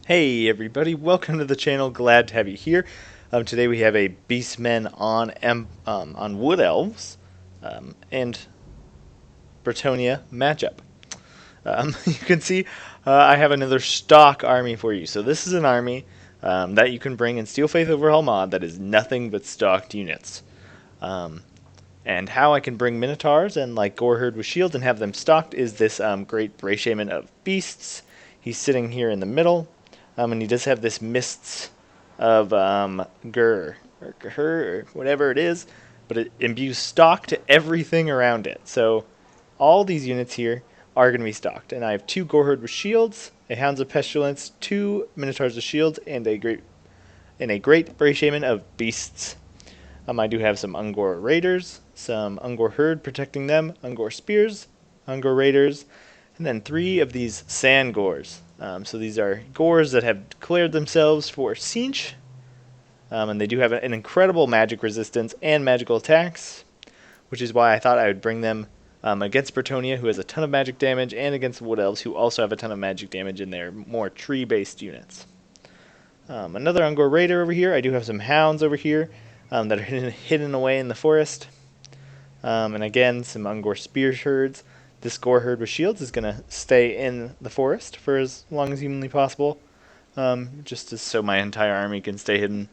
Hey everybody, welcome to the channel. Glad to have you here. Today we have a Beastmen on Wood Elves and Bretonia matchup. You can see I have another stock army for you. So this is an army that you can bring in Steel Faith Overhaul mod that is nothing but stocked units. And how I can bring Minotaurs and like Goreherd with shields and have them stocked is this great Bray Shaman of Beasts. He's sitting here in the middle. And he does have this mists of Gur or Gur or whatever it is, but it imbues stock to everything around it. So all these units here are going to be stocked, and I have two Goreherd with shields, a Hounds of Pestilence, two Minotaurs with shields, and a great Bray Shaman of Beasts. I do have some Ungor Raiders, some Ungor Herd protecting them, Ungor Spears, Ungor Raiders, and then three of these Sand Gors. So these are Gors that have declared themselves for Siege, and they do have an incredible magic resistance and magical attacks, which is why I thought I would bring them against Bretonia, who has a ton of magic damage, and against Wood Elves, who also have a ton of magic damage in their more tree-based units. Another Ungor Raider over here. I do have some Hounds over here that are hidden away in the forest. And again, some Ungor Spear herds. This Goreherd with shields is going to stay in the forest for as long as humanly possible, just so my entire army can stay hidden.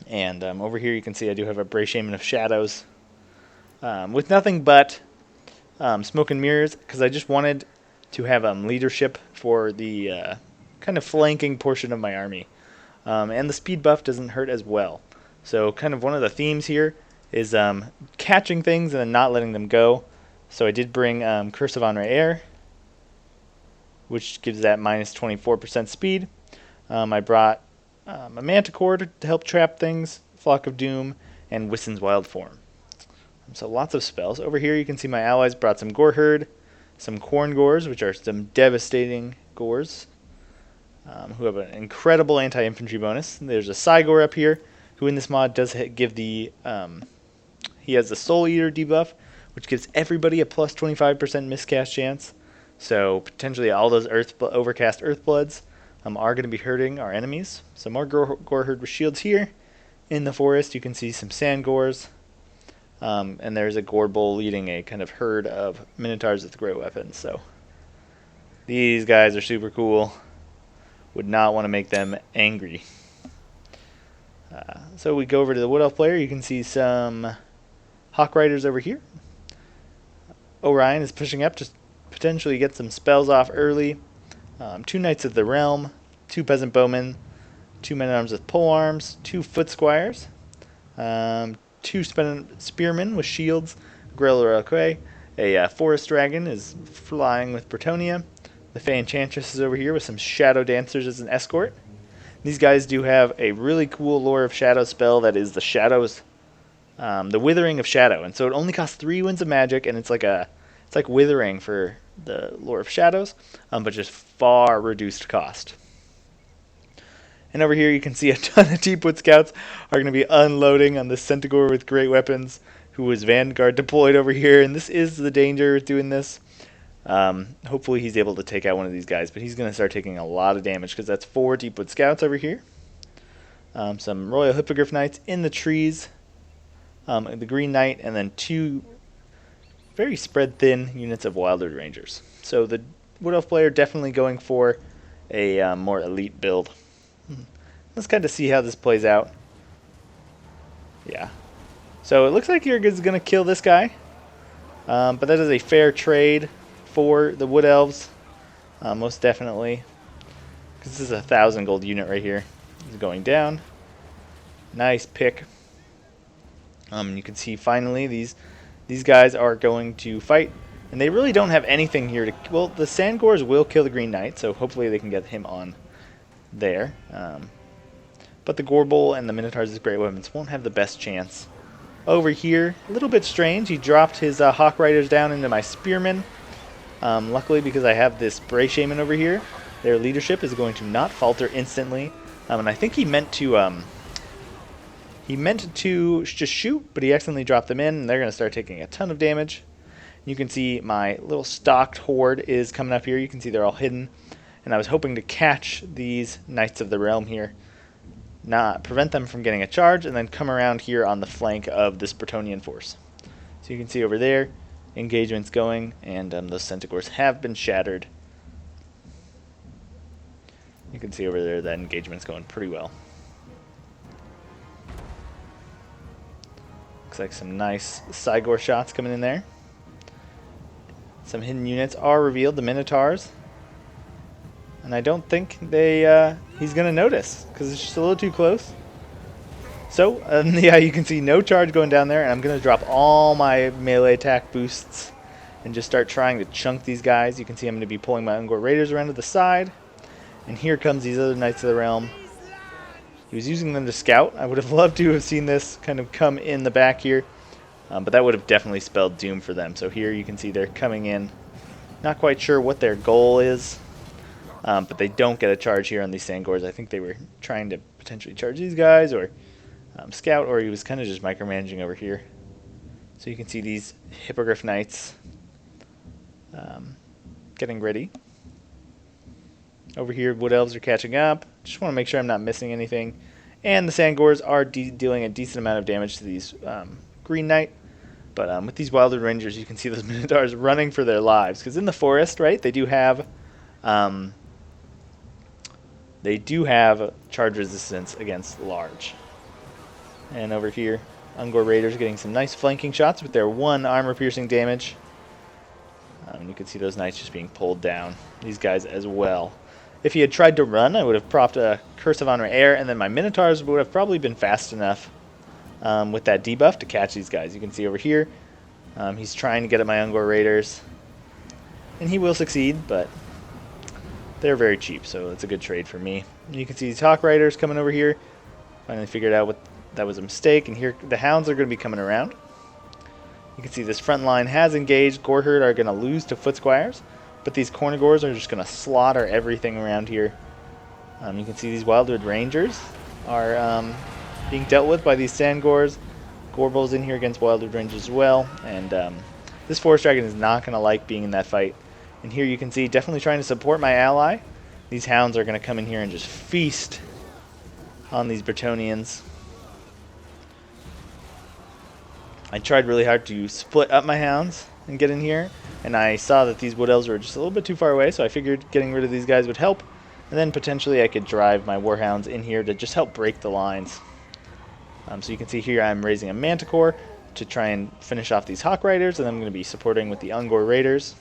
And over here you can see I do have a Bray Shaman of Shadows with nothing but smoke and mirrors, because I just wanted to have leadership for the kind of flanking portion of my army. And the speed buff doesn't hurt as well. So kind of one of the themes here is catching things and then not letting them go. So I did bring Curse of Honor Air, which gives that minus 24% speed. I brought a Manticore to help trap things, Flock of Doom, and Wissen's Wild Form. So lots of spells. Over here you can see my allies brought some Goreherd, some Corn Gors, which are some devastating Gors, who have an incredible anti-infantry bonus. There's a Cygor up here, who in this mod does give the... he has the Soul Eater debuff, which gives everybody a plus 25% miscast chance. So potentially all those overcast Earthbloods are going to be hurting our enemies. Some more Goreherd with shields here. In the forest you can see some Sand Gors. And there's a Gorbull leading a kind of herd of Minotaurs with great weapons. So these guys are super cool. Would not want to make them angry. So we go over to the Wood Elf player. You can see some Hawk Riders over here. Orion is pushing up to potentially get some spells off early. Two Knights of the Realm, two Peasant Bowmen, two Men-at-Arms with Polearms, two Foot Squires, two Spearmen with shields, Grelleroque, a Forest Dragon is flying with Bretonia. The Fey Enchantress is over here with some Shadow Dancers as an escort. These guys do have a really cool Lore of Shadow spell that is the Shadows, the Withering of Shadow, and so it only costs 3 winds of magic, and it's like Withering for the Lore of Shadows, but just far reduced cost. And over here you can see a ton of Deepwood Scouts are going to be unloading on the Centaur with great weapons, who is Vanguard deployed over here, and this is the danger with doing this. Hopefully he's able to take out one of these guys, but he's going to start taking a lot of damage, because that's 4 Deepwood Scouts over here. Some Royal Hippogriff Knights in the trees, the Green Knight, and then 2 very spread thin units of Wildwood Rangers. So the Wood Elf player definitely going for a more elite build. Let's kind of see how this plays out. Yeah. So it looks like Jurg is going to kill this guy, but that is a fair trade for the Wood Elves, most definitely. Because this is a 1,000 gold unit right here. He's going down. Nice pick. You can see finally these guys are going to fight, and they really don't have anything here to... Well, the Sand Gors will kill the Green Knight, so hopefully they can get him on there. But the Gorbull and the Minotaurs with great weapons won't have the best chance. Over here, a little bit strange, he dropped his Hawk Riders down into my Spearmen. Luckily, because I have this Bray Shaman over here, their leadership is going to not falter instantly. And I think he meant to just shoot, but he accidentally dropped them in, and they're going to start taking a ton of damage. You can see my little stocked horde is coming up here. You can see they're all hidden. and I was hoping to catch these Knights of the Realm here, not prevent them from getting a charge, and then come around here on the flank of this Bretonnian force. So you can see over there, engagement's going, and those Centaurs have been shattered. You can see over there that engagement's going pretty well. Looks like some nice Cygor shots coming in there. Some hidden units are revealed, the Minotaurs. And I don't think he's going to notice, because it's just a little too close. So, yeah, you can see no charge going down there, and I'm going to drop all my melee attack boosts and just start trying to chunk these guys. You can see I'm going to be pulling my Ungor Raiders around to the side. And here comes these other Knights of the Realm. He was using them to scout. I would have loved to have seen this kind of come in the back here, but that would have definitely spelled doom for them. So here you can see they're coming in. Not quite sure what their goal is, but they don't get a charge here on these Sangors. I think they were trying to potentially charge these guys or scout, or he was kind of just micromanaging over here. So you can see these Hippogriff Knights getting ready. Over here, Wood Elves are catching up. Just want to make sure I'm not missing anything. And the Sangors are dealing a decent amount of damage to these Green Knight. But with these Wildwood Rangers, you can see those Minotaurs running for their lives. Because in the forest, right, they do have charge resistance against large. And over here, Ungor Raiders getting some nice flanking shots with their 1 armor-piercing damage. And you can see those Knights just being pulled down. These guys as well. If he had tried to run, I would have propped a Curse of Honor Air, and then my Minotaurs would have probably been fast enough with that debuff to catch these guys. You can see over here, he's trying to get at my Ungor Raiders, and he will succeed, but they're very cheap, so it's a good trade for me. And you can see these Hawk Riders coming over here. Finally figured out what that was a mistake, and here the Hounds are going to be coming around. You can see this front line has engaged. Goreherd are going to lose to Foot Squires, but these Cornagors are just going to slaughter everything around here. You can see these Wildwood Rangers are being dealt with by these Sangors. Gorbul's in here against Wildwood Rangers as well, and this Forest Dragon is not going to like being in that fight. And here you can see definitely trying to support my ally. These Hounds are going to come in here and just feast on these Bretonnians. I tried really hard to split up my Hounds and get in here, and I saw that these Wood Elves were just a little bit too far away, so I figured getting rid of these guys would help, and then potentially I could drive my Warhounds in here to just help break the lines. So you can see here I'm raising a Manticore to try and finish off these Hawk Riders, and then I'm going to be supporting with the Ungor Raiders.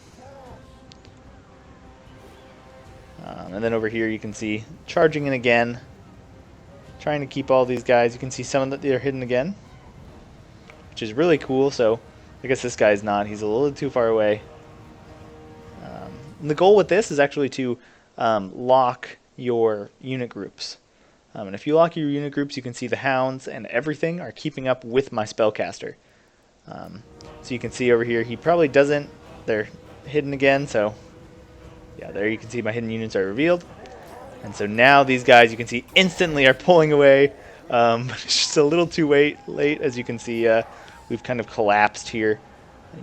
And then over here you can see charging in again, trying to keep all these guys. You can see some of that they're hidden again, which is really cool. So I guess this guy's not. He's a little too far away. And the goal with this is actually to lock your unit groups. And if you lock your unit groups, you can see the Hounds and everything are keeping up with my Spellcaster. So you can see over here, he probably doesn't. They're hidden again, so yeah, there you can see my hidden units are revealed. And so now these guys, you can see, instantly are pulling away. But it's just a little too late, as you can see. We've kind of collapsed here.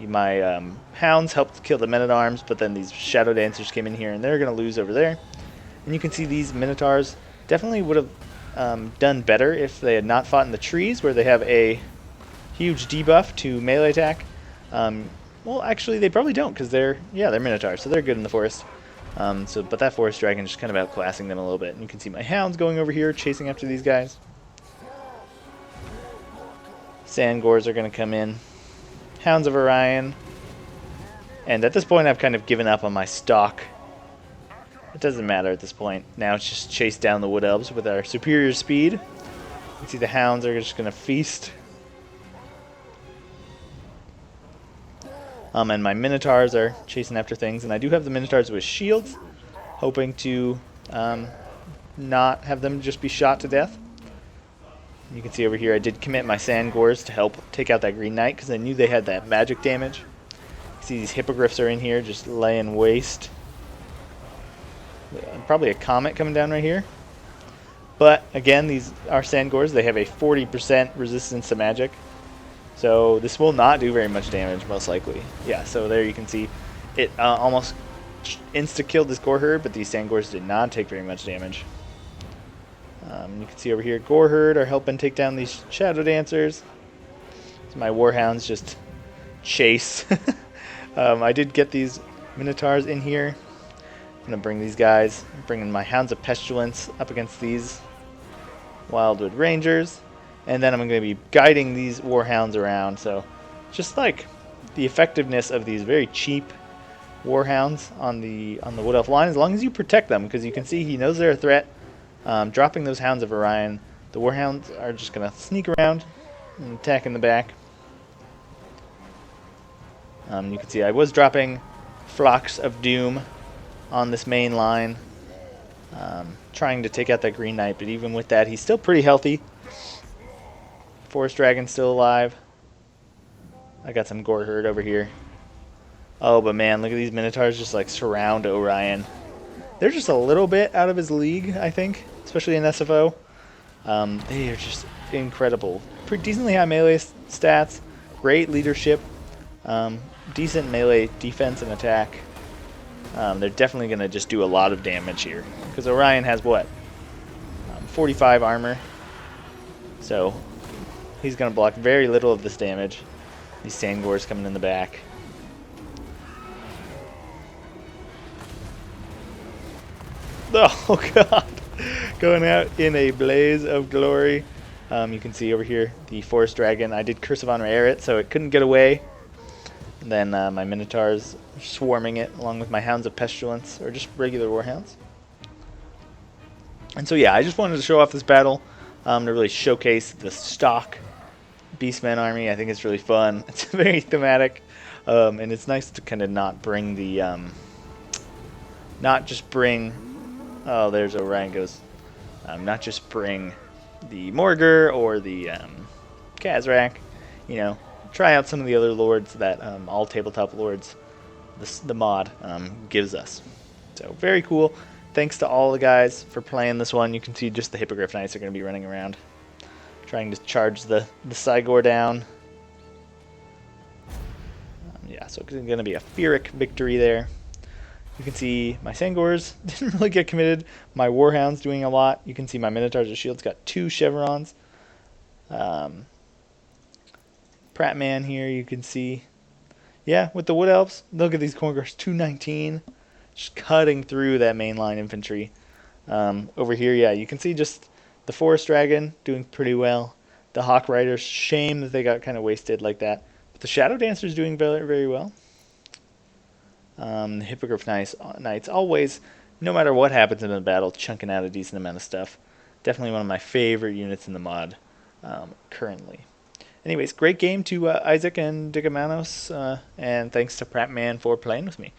My Hounds helped kill the Men-at-Arms, but then these Shadow Dancers came in here, and they're going to lose over there. And you can see these Minotaurs definitely would have done better if they had not fought in the trees, where they have a huge debuff to melee attack. Well, actually, they probably don't, because they're Minotaurs, so they're good in the forest. But that Forest Dragon is just kind of outclassing them a little bit. And you can see my Hounds going over here, chasing after these guys. Sangors are going to come in. Hounds of Orion. And at this point, I've kind of given up on my stock. It doesn't matter at this point. Now it's just chase down the Wood Elves with our superior speed. You can see the Hounds are just going to feast. And my Minotaurs are chasing after things. And I do have the Minotaurs with shields, hoping to not have them just be shot to death. You can see over here I did commit my Sangors to help take out that Green Knight, because I knew they had that magic damage. You see these Hippogriffs are in here just laying waste. Probably a Comet coming down right here. But again, these are Sangors. They have a 40% resistance to magic. So this will not do very much damage, most likely. Yeah, so there you can see it almost insta-killed this Gore Herd, but these Sangors did not take very much damage. You can see over here, Gore Herd are helping take down these Shadow Dancers. So my Warhounds just chase. I did get these Minotaurs in here. I'm going to bring these guys, bringing my Hounds of Pestilence up against these Wildwood Rangers. And then I'm going to be guiding these Warhounds around. So just like the effectiveness of these very cheap Warhounds on the Wood Elf line, as long as you protect them, because you can see he knows they're a threat. Dropping those Hounds of Orion, the Warhounds are just going to sneak around and attack in the back. You can see I was dropping Flocks of Doom on this main line, trying to take out that Green Knight, but even with that, he's still pretty healthy. Forest Dragon's still alive. I got some Gore Herd over here. Oh, but man, look at these Minotaurs just like surround Orion. They're just a little bit out of his league, I think, especially in SFO. They are just incredible. Pretty decently high melee stats, great leadership, decent melee defense and attack. They're definitely going to just do a lot of damage here, because Orion has what? 45 armor. So he's going to block very little of this damage. These Sangors coming in the back. Oh god, going out in a blaze of glory. You can see over here the Forest Dragon. I did Curse of Honor air it, so it couldn't get away. And then my Minotaurs swarming it, along with my Hounds of Pestilence, or just regular Warhounds. And so yeah, I just wanted to show off this battle to really showcase the stock Beastmen army. I think it's really fun. It's very thematic, and it's nice to kind of not bring the, not just bring, oh, there's Orion goes, not just bring the Morgur or the Kazrak, you know, try out some of the other lords that all tabletop lords, the mod, gives us. So very cool. Thanks to all the guys for playing this one. You can see just the Hippogriff Knights are going to be running around, trying to charge the Cygor down. Yeah, so it's going to be a Pyrrhic victory there. You can see my Sangors didn't really get committed. My Warhounds doing a lot. You can see my Minotaurs of Shields got 2 chevrons. Pratman here, you can see. Yeah, with the Wood Elves, look at these Corngors, 219. Just cutting through that mainline infantry. Over here, yeah, you can see just the Forest Dragon doing pretty well. The Hawk Riders, shame that they got kind of wasted like that. But the Shadow Dancer's doing very, very well. The Hippogriff Knights always, no matter what happens in the battle, chunking out a decent amount of stuff. Definitely one of my favorite units in the mod currently. Anyways, great game to Isaac and Digamanos, and thanks to Pratman for playing with me.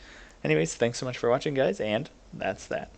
Anyways, thanks so much for watching, guys, and that's that.